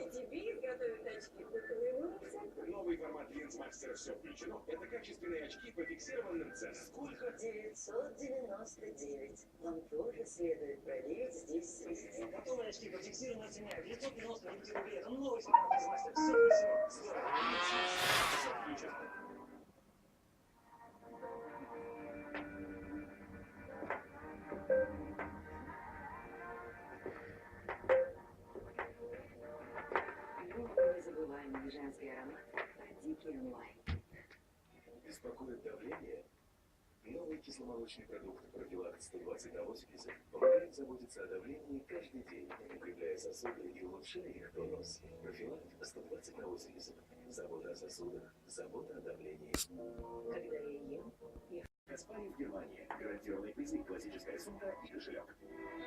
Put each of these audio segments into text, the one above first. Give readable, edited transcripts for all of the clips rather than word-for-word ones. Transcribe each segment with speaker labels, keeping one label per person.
Speaker 1: тебе изготовят очки, только улыбнуться.
Speaker 2: Новый формат линз мастера «Все включено» — это качественные очки по фиксированным ценам. Сколько?
Speaker 1: 999. Вам тоже следует проверить здесь связи.
Speaker 3: Готовые очки по фиксированной цене 999 рублей. Это новый формат линз мастера «Все включено». Здорово.
Speaker 2: Все включено.
Speaker 1: Незабываемый женский аромат «Дикий онлайн».
Speaker 4: Беспокоит давление? Новый кисломолочный продукт профилакт 120 на 80 помогает заботиться о давлении каждый день, укрепляя сосуды и улучшая их тонус. Профилакт 120 на 80. Забота о сосудах, забота о давлении.
Speaker 1: Когда я ем,
Speaker 4: Каспарий в Германии. Гарантированный призыв, классическая сумка и кошелек.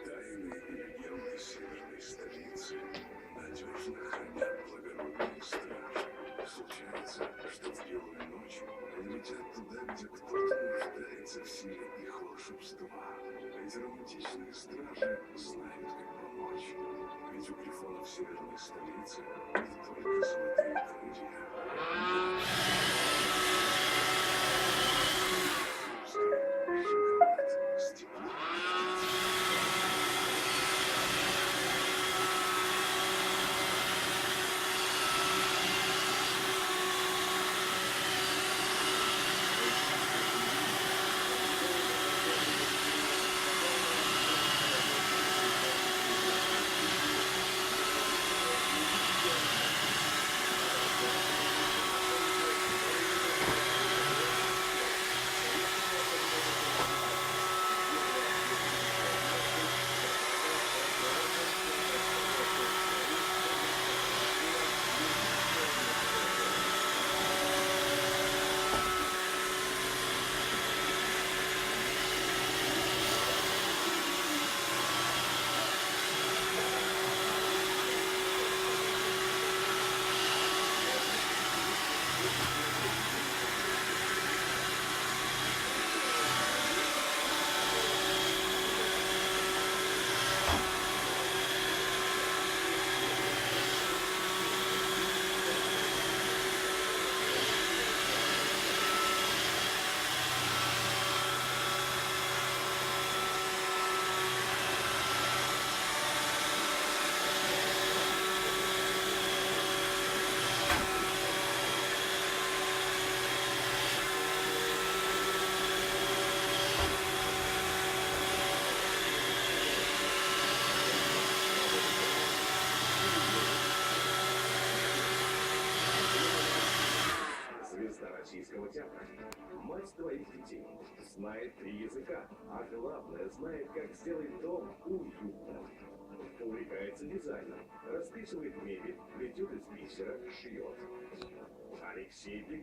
Speaker 5: Тайные легенды северной столицы надежно хранят благородные стражи. Случается, что в белую ночь они летят туда, где кто-то нуждается в силе их волшебства. Эти романтичные стражи знают, как помочь. Ведь у грифонов северной столицы не только золотые крылья. Шоколад с теплом.
Speaker 4: Российского театра. Мать твоих детей знает 3 языка, а главное знает, как сделать дом уютным. Увлекается дизайном, расписывает мебель, плетет из бисера, шьет. Алексей